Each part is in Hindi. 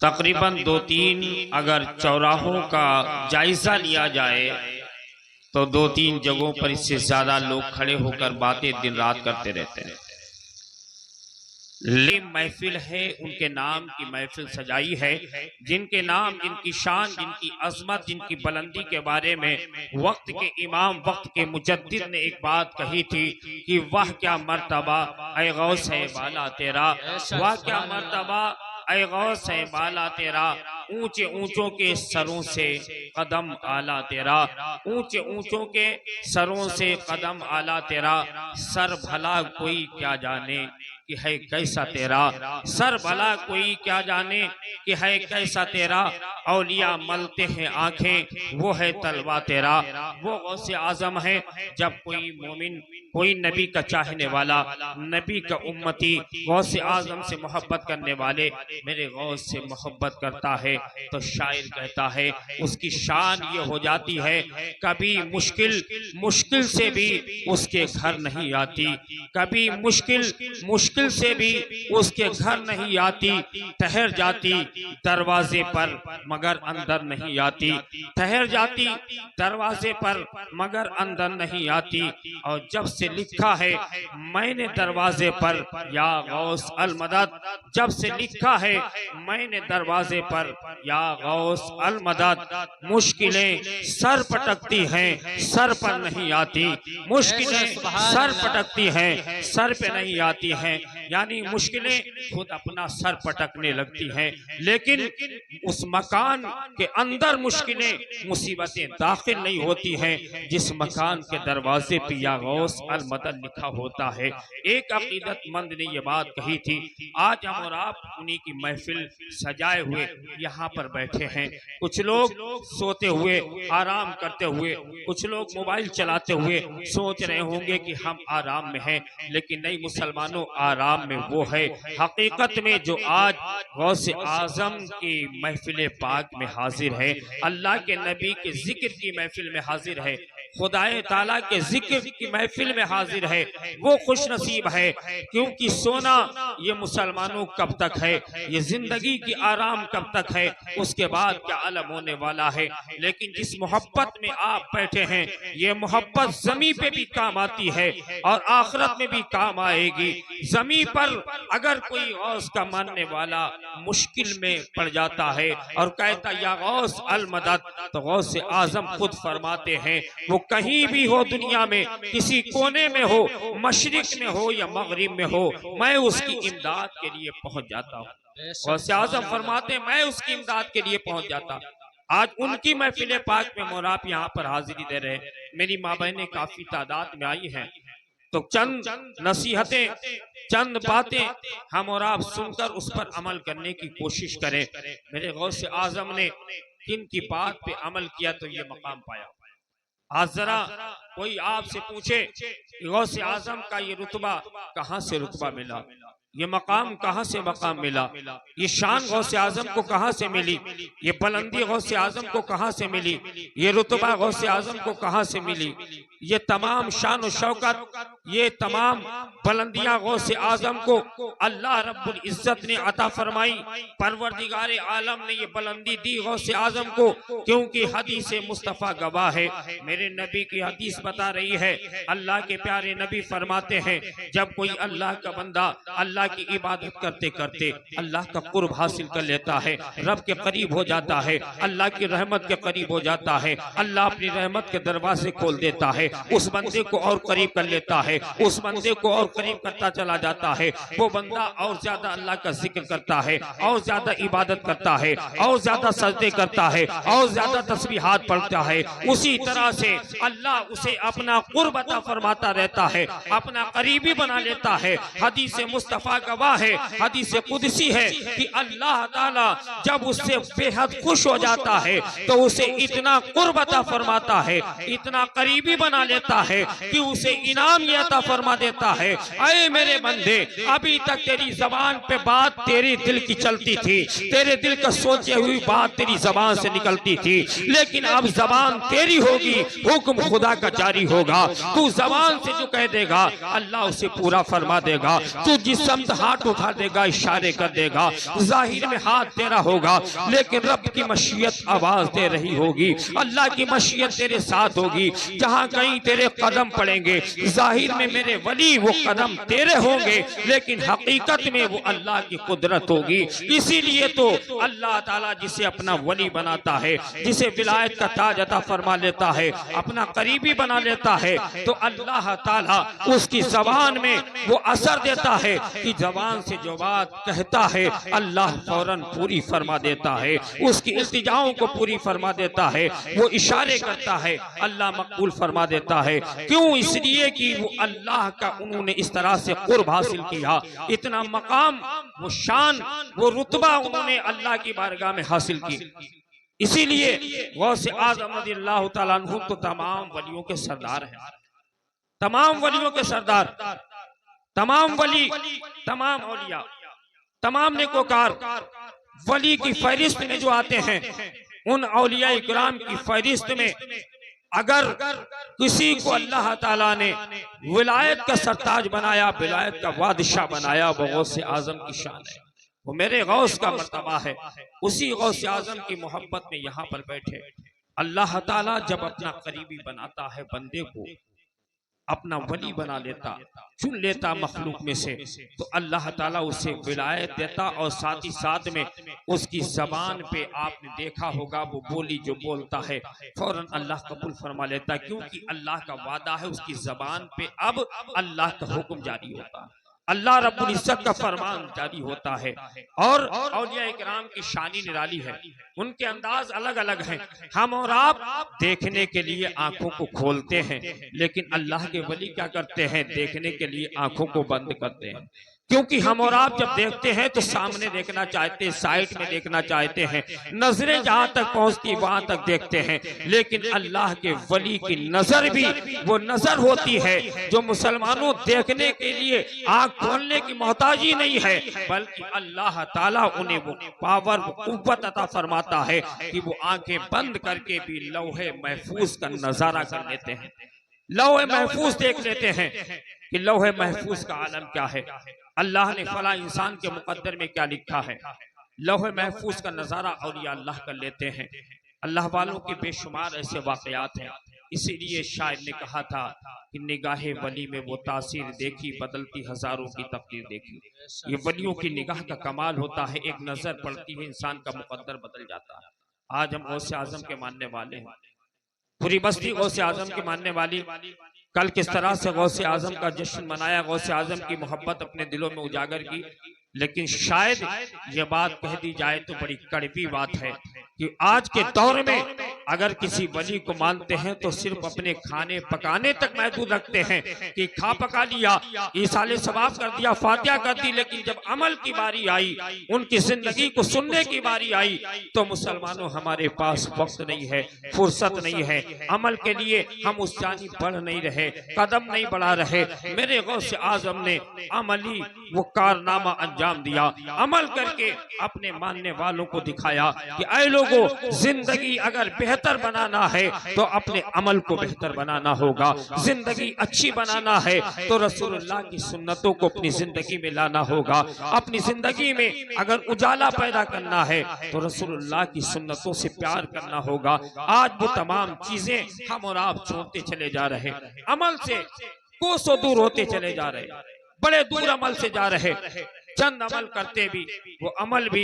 तकरीबन 2-3 अगर चौराहों का जायजा लिया जाए तो 2-3 जगहों पर इससे ज्यादा लोग खड़े होकर बातें दिन रात करते रहते हैं। लेकिन महफिल है, उनके नाम की महफिल सजाई है, जिनके नाम, जिनकी शान, जिनकी अजमत, जिनकी बुलंदी के बारे में वक्त के इमाम, वक्त के मुजद्दिद ने एक बात कही थी कि वाह क्या मर्तबा ऐ गौस है बाला तेरा, वाह क्या मर्तबा ऐ गौस है बाला तेरा, ऊंचे ऊंचों के सरों से कदम आला तेरा, ऊंचे ऊंचों के सरों से कदम आला तेरा, सर भला कोई क्या जाने कि है कैसा तेरा, सर भला कोई क्या जाने कि है कैसा तेरा, औलिया मलते हैं आंखें वो है तलवा तेरा, वो गौसे आजम है। जब कोई मोमिन, कोई नबी का चाहने वाला, नबी का उम्मती गौसे आजम से मोहब्बत करने वाले मेरे गौस से मोहब्बत करता है तो शायर कहता है उसकी शान ये हो जाती है कभी मुश्किल मुश्किल से भी उसके घर नहीं आती, कभी मुश्किल मुश्किल से भी उसके घर नहीं आती, ठहर जाती दरवाजे पर मगर अंदर नहीं आती, ठहर जाती दरवाजे पर मगर अंदर नहीं आती। और जब से लिखा है मैंने दरवाजे पर या गौस अल मदद, जब से लिखा है मैंने दरवाजे पर या गौस अल मदद, मुश्किलें सर पटकती हैं सर पर नहीं आती, मुश्किलें सर पटकती हैं सर पे नहीं आती हैं, यानी मुश्किलें खुद अपना सर पटकने लगती हैं, लेकिन उस मकान के अंदर मुश्किलें, मुसीबतें दाखिल नहीं होती हैं जिस मकान के दरवाजे पे या गौस अल मदद लिखा होता है। एक अकीदतमंद ने ये बात कही थी, आज हम और आप उन्हीं की महफिल सजाए हुए यहाँ पर बैठे हैं। कुछ लोग सोते हुए, आराम करते हुए, कुछ लोग मोबाइल चलाते हुए सोच रहे होंगे कि हम आराम में हैं, लेकिन नहीं मुसलमानों, आराम में वो है हकीकत में जो आज गौसे आजम की महफिल पाक में हाजिर है, अल्लाह के नबी के जिक्र की महफिल में हाजिर है, खुदाए ताला के जिक्र की महफिल में हाजिर है, वो खुश नसीब है। क्योंकि सोना ये मुसलमानों कब तक है, ये जिंदगी की आराम कब तक है, उसके बाद क्या आलम होने वाला है। लेकिन जिस मोहब्बत में आप बैठे हैं, ये मोहब्बत जमी पे भी काम आती है और आखिरत में भी काम आएगी। जमी पर अगर कोई गौस का मानने वाला मुश्किल में पड़ जाता है और कहता या गौस अल मदद, तो गौस आजम खुद फरमाते हैं वो कहीं भी हो दुनिया में, किसी कोने में हो, मशरिक में हो या मगरिब में हो, मैं उसकी इमदाद के लिए पहुंच जाता हूँ। गौसे आजम फरमाते मैं उसकी इमदाद के लिए पहुंच जाता। आज उनकी महफिल पाक में मोर आप यहाँ पर हाजिरी दे रहे हैं। मेरी माँ बहनें काफी तादाद में आई हैं, तो चंद नसीहतें, चंद बातें हम और आप सुनकर उस पर अमल करने की कोशिश करें। मेरे गौसे आजम ने किन की बात पे अमल किया तो ये मकाम पाया। आज जरा कोई आपसे पूछे गौसे आजम का ये रुतबा कहाँ से रुतबा मिला, ये मकाम कहाँ से मकाम मिला, ये शान गौसे आजम को कहाँ से मिली, ये बुलंदी गौसे आजम को कहाँ से मिली, ये रुतबा गौसे आजम को कहाँ से मिली, ये तमाम शान और शौकत, ये तमाम बुलंदियां गौसे आजम को अल्लाह रब्बुल इज्जत ने अता फरमाई। परवरदिगारे आलम ने ये बुलंदी दी गौसे आजम को, क्योंकि हदीस मुस्तफ़ा गवाह है। मेरे नबी की हदीस बता रही है, अल्लाह के प्यारे नबी फरमाते हैं जब कोई अल्लाह का बंदा अल्लाह की इबादत करते करते अल्लाह का कुर्ब हासिल कर लेता है, रब के करीब हो जाता है, अल्लाह की रहमत के करीब हो जाता है, अल्लाह अपनी रहमत के दरवाजे खोल देता है, उस बंदे को और करीब कर लेता है, उस बंदे को और करीब करता चला जाता है। वो बंदा और ज्यादा अल्लाह का जिक्र करता है, और ज्यादा इबादत करता है, और ज्यादा सजदे करता है, और ज्यादा तस्बीहात पढ़ता है। उसी तरह से अल्लाह उसे अपना कुर्ब अता फरमाता रहता है, अपना करीबी बना लेता है। हदीस मुस्तफ़ा गवाह है, हदीस कुदसी है कि अल्लाह ताला जब उससे बेहद खुश हो जाता है तो उसे इतना कुर्ब अता फरमाता है, इतना करीबी बना लेता है कि उसे इनाम यह अता फरमा देता है, ऐ मेरे बंदे, अभी तक तेरी जबान पे बात तेरे दिल की चलती थी, तेरे दिल का सोचे हुई बात तेरी जबान से निकलती थी, लेकिन अब जबान तेरी होगी, हुक्म खुदा का जारी होगा। तू जबान से जो कह देगा अल्लाह उसे पूरा फरमा देगा। तू जिस समत हाथ उठा देगा इशारे कर देगा, जाहिर में हाथ तेरा होगा, लेकिन रब की मशीयत आवाज दे रही होगी, अल्लाह की मशीयत तेरे साथ होगी। जहां कहीं तेरे कदम पड़ेंगे, जाहिर में मेरे वली वो कदम तेरे होंगे, लेकिन हकीकत में वो अल्लाह की कुदरत होगी। इसीलिए तो अल्लाह ताला जिसे अपना वली बनाता है, जिसे विलायत का ताज अता फरमा लेता है, अपना करीबी बना लेता है, तो अल्लाह ताला उसकी जबान में वो असर देता है कि जबान से जो बात कहता है अल्लाह फौरन पूरी फरमा देता है, उसकी इल्तिजाओं को पूरी फरमा देता है। वो इशारे करता है अल्लाह मकबूल फरमा देता है। क्यों? इसलिए कि वो अल्लाह का उन्होंने इस तरह से कुर्ब हासिल किया, इतना मकाम, वो शान, वो रुतबा उन्होंने अल्लाह की बारगाह में हासिल की। इसीलिए गौसे आज़म रज़ियल्लाहु ताला अन्हु तो तमाम वलियों के सरदार हैं, तमाम वलियों के सरदार, तमाम वली, तमाम औलिया, तमाम नेकोकार वली की फहरिस्त में जो आते हैं, उन औलिया इकराम की फहरिस्त में अगर किसी को अल्लाह ताला ने विलायत का सरताज बनाया, विलायत का बादशाह बनाया, वो गौसे आजम की शान है, वो मेरे गौस का मर्तबा है। उसी गौसे आजम की मोहब्बत में यहाँ पर बैठे अल्लाह ताला जब अपना करीबी बनाता है, बंदे को अपना वली बना लेता, चुन लेता मखलूक में से, तो अल्लाह ताला उसे विलायत देता और साथ ही साथ में उसकी जबान पे आपने देखा होगा वो बोली जो बोलता है फौरन अल्लाह कबूल फरमा लेता, क्योंकि अल्लाह का वादा है उसकी जबान पे अब अल्लाह का हुक्म जारी होता है, अल्लाह रब्बुल इज्जत का फरमान जारी होता है। और औलिया इकराम की शानी निराली है, उनके अंदाज अलग अलग हैं। हम और आप देखने के लिए आंखों को खोलते हैं, लेकिन अल्लाह के वली क्या करते हैं? देखने के लिए आंखों को बंद करते हैं, क्योंकि हम और आप जब देखते हैं तो सामने देखना चाहते हैं, साइड में देखना चाहते हैं, नजरें जहां तक पहुंचती वहां तक देखते हैं, लेकिन अल्लाह के वली की नजर भी वो नजर होती है जो मुसलमानों देखने के लिए आंख खोलने की मोहताजी नहीं है, बल्कि अल्लाह ताला उन्हें वो पावर, वो कुव्वत अता फरमाता है कि वो आंखें बंद करके भी लौहे महफूज का नजारा कर लेते हैं, लौहे महफूज देख लेते हैं कि लौहे महफूज का आलम क्या है, अल्लाह ने फला इंसान के मुकद्दर में क्या लिखा है। लौहे महफूज का नजारा औलिया अल्लाह कर लेते हैं। अल्लाह वालों के बेशुमार ऐसे वाकयात हैं। इसीलिए शायर ने कहा था कि निगाहे वली में वो तासीर देखी, बदलती हजारों की तकदीर देखी। ये वलियों की निगाह का कमाल होता है, एक नजर पड़ती है इंसान का मुकद्दर बदल जाता है। आज हम गौसे आजम के मानने वाले हैं, पूरी बस्ती गौसे आजम की मानने वाली। कल किस तरह से गौसे आजम का जश्न मनाया, गौसे आजम की मोहब्बत अपने दिलों में उजागर की, लेकिन शायद ये बात कह दी जाए तो बड़ी कड़वी बात है कि आज के दौर में अगर किसी वली को मानते हैं तो सिर्फ अपने खाने पकाने तक महदूद रखते हैं कि खा पका लिया, ईसाले सवाब कर दिया, फातिहा कर दी, लेकिन जब अमल की बारी आई, उनकी जिंदगी को सुनने की बारी आई, तो मुसलमानों हमारे पास वक्त नहीं है, फुर्सत नहीं है अमल के लिए, हम उस जानी बढ़ नहीं रहे, कदम नहीं बढ़ा रहे। मेरे गौसे आजम ने अमली वो कारनामा अंजाम दिया, अमल करके अपने मानने वालों को दिखाया कि ऐ लोगों, जिंदगी अगर बेहतर बनाना है तो अपने अमल को बेहतर बनाना होगा, जिंदगी अच्छी बनाना है तो रसूलुल्लाह की सुन्नतों को अपनी जिंदगी में लाना होगा, अपनी जिंदगी में अगर उजाला पैदा करना है तो रसूलुल्लाह की सुन्नतों से प्यार करना होगा। आज वो तमाम चीजें हम और आप छोड़ते चले जा रहे, अमल से कोसों दूर होते चले जा रहे, बड़े दूर अमल से जा रहे। चंद अमल करते भी, वो अमल भी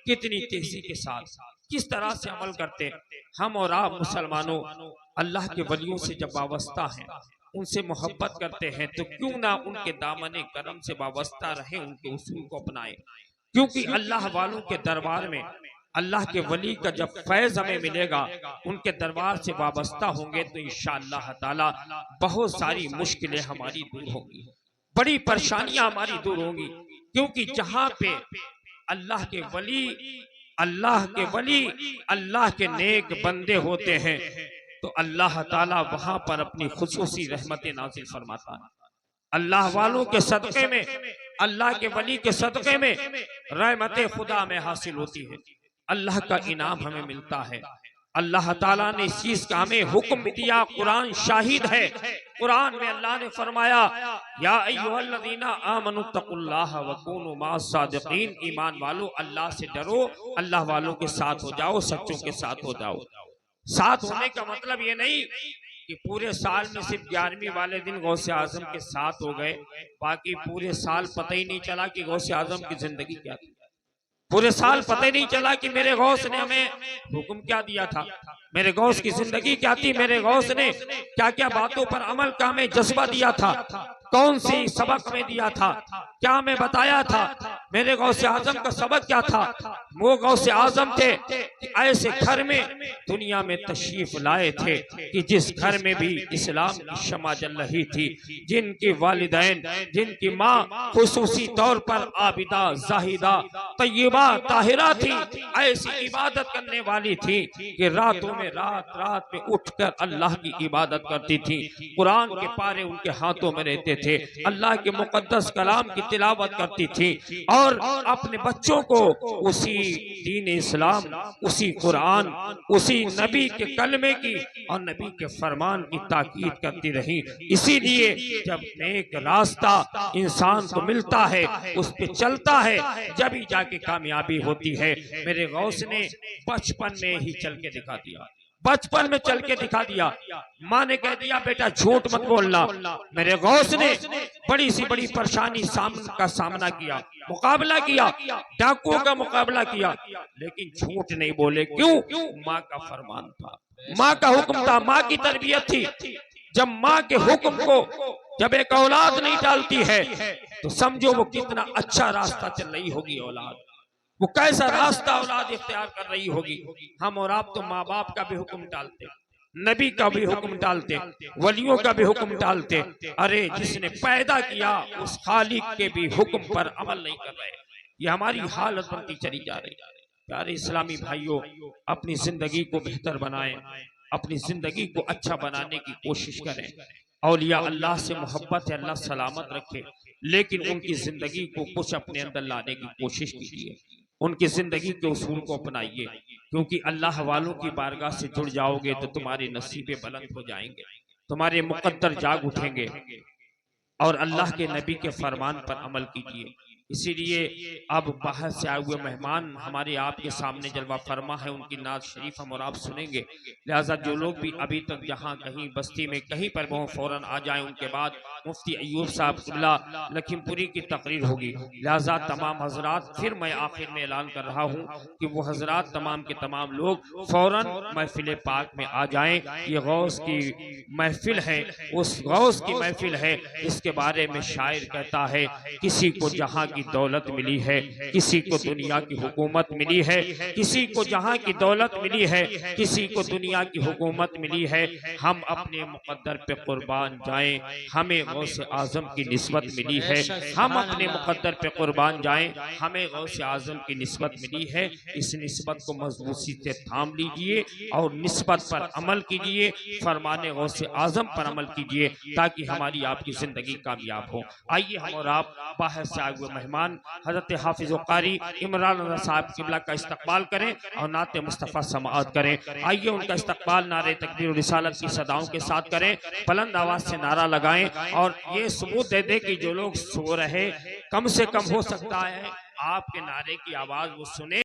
कितनी तेजी के साथ किस तरह से अमल करते। हम और आप मुसलमानों अल्लाह के वलियों से जब वाबस्ता हैं, उनसे मोहब्बत करते हैं, तो क्यों ना उनके दामने करम से वाबस्ता रहे, उनके उसूल को अपनाएं, क्योंकि अल्लाह वालों के दरबार में अल्लाह के वली का जब फैज हमें मिलेगा, उनके दरबार से वाबस्ता होंगे तो इंशाअल्लाह ताला बहुत सारी मुश्किलें हमारी दूर होंगी, बड़ी परेशानियां हमारी दूर होंगी, क्योंकि जहां पे अल्लाह के वली अल्लाह के नेक बंदे होते हैं तो अल्लाह ताला वहां पर अपनी खुसूसी रहमतें नाज़िल फरमाता है। अल्लाह वालों के सदक़े में, अल्लाह के वली के सदक़े में रहमत खुदा में हासिल होती है, अल्लाह का इनाम हमें मिलता है। अल्लाह ताला ने इस चीज का हमें हुक्म दिया, कुरान शाहिद है। कुरान में अल्लाह ने फरमाया, या अय्युहल्लज़ीना आमनुत्तकुल्लाह व कूनू मास्सादिकीन, ईमान वालों अल्लाह से डरो, अल्लाह वालों के साथ हो जाओ, सच्चों के साथ हो जाओ। साथ होने का मतलब ये नहीं कि पूरे साल में सिर्फ 11वीं वाले दिन गौसे आजम के साथ हो गए, बाकी पूरे साल पता ही नहीं चला कि गौसे आजम की जिंदगी क्या थी। पूरे साल पता ही नहीं चला कि मेरे गौस ने हमें हुक्म क्या दिया था, मेरे गौस की जिंदगी क्या थी, मेरे गौस ने क्या क्या बातों पर अमल का हमें जज्बा दिया था, कौन सी सबक में दिया था, क्या हमें बताया था, मेरे गौसे आजम का सबक क्या था। वो गौसे आजम थे कि ऐसे घर में दुनिया में तशरीफ लाए थे कि जिस घर में भी इस्लाम की शमा जल रही थी, जिनके वालिदैन, जिनकी माँ खुसूसी तौर पर आबिदा, जाहिदा, तय्यबा, ताहिरा थी, ऐसी इबादत करने वाली थी कि रातों में रात में उठकर अल्लाह की इबादत करती थी। कुरान के पारे उनके हाथों में रहते थे, अल्लाह के मुकद्दस कलाम की तिलावत करती थी और अपने बच्चों को उसी दीन इस्लाम, उसी कुरान, उसी नबी के कलमे की और नबी के फरमान की ताकीद करती रही। इसीलिए जब नेक रास्ता इंसान को मिलता है, उस पे चलता है, जब ही जाके कामयाबी होती है। मेरे गौस ने बचपन में ही चल के दिखा दिया, बचपन में चल के दिखा दिया। माँ ने कह दिया बेटा झूठ मत बोलना। मेरे गौस ने बड़ी सी बड़ी परेशानी का सामना किया, मुकाबला किया, डाकुओं का मुकाबला किया, लेकिन झूठ नहीं बोले। क्यों? माँ का फरमान था, माँ का हुक्म था, माँ की तरबियत थी। जब माँ के हुक्म को जब एक औलाद नहीं टालती है तो समझो वो कितना अच्छा रास्ता चल रही होगी औलाद, वो कैसा रास्ता औलाद इख्तियार कर रही होगी। हम और आप तो माँ बाप का भी हुक्म टालते, नबी का भी हुक्म टालते, वलियों का भी हुक्म टालते। अरे जिसने पैदा किया उस खालिक के भी हुक्म पर अमल नहीं कर रहे। ये हमारी हालत बनती चली जा रही है। प्यारे इस्लामी भाइयों, अपनी जिंदगी को बेहतर बनाएं, अपनी जिंदगी को अच्छा बनाने की कोशिश करें। औलिया अल्लाह से मोहब्बत है, अल्लाह सलामत रखे, लेकिन उनकी जिंदगी को कुछ अपने अंदर लाने की कोशिश कीजिए, उनकी जिंदगी के उसूल को अपनाइए, क्योंकि अल्लाह वालों की बारगाह से जुड़ जाओगे तो तुम्हारे नसीबे बुलंद हो जाएंगे, तुम्हारे मुकद्दर जाग उठेंगे और अल्लाह के नबी के फरमान पर अमल कीजिए। इसीलिए अब बाहर से आए हुए मेहमान हमारे आपके सामने जलवा फरमा है, उनकी नात शरीफ हम और आप सुनेंगे। लिहाजा जो लोग भी अभी तक जहाँ कहीं बस्ती में कहीं पर वो फौरन आ जाएं। उनके बाद मुफ्ती अयूब साहब किबला लखीमपुरी की तकरीर होगी। लिहाजा तमाम हजरात, फिर मैं आखिर में ऐलान कर रहा हूँ कि वो हजरात तमाम के तमाम लोग फौरन महफिल पाक में आ जाएं। ये गौस की महफिल है, उस गौस की महफिल है इसके बारे में शायर कहता है, किसी को जहाँ की दौलत मिली है, किसी को दुनिया की हुकूमत मिली है, किसी को जहाँ की दौलत मिली है, किसी को दुनिया की हुकूमत मिली है, हम अपने मुकद्दर पे कुर्बान जाएं, हमें गौस आजम की निस्बत मिली है। हम अपने मुकद्दर पे कुर्बान जाएं, हमें गौस आजम की निस्बत मिली है। इस निस्बत को मजबूती से थाम लीजिए और निस्बत पर अमल कीजिए, फरमाने गौस आजम पर अमल कीजिए, ताकि हमारी आपकी जिंदगी कामयाब हो। आइए हम और आप बाहर से आए हुए मेहमान हजरत हाफिज कारी इमरान रज़ा साहब किबला का इस्तकबाल करें और नाते मुस्तफ़ा समाअत करें। आइए उनका इस्तकबाल नारे तकबीर और रिसालत की सदाओं के साथ करें, बुलंद आवाज से नारा लगाएं और ये सबूत दे दे कि जो लोग सो रहे, कम से कम हो सकता है आपके नारे की आवाज वो सुने।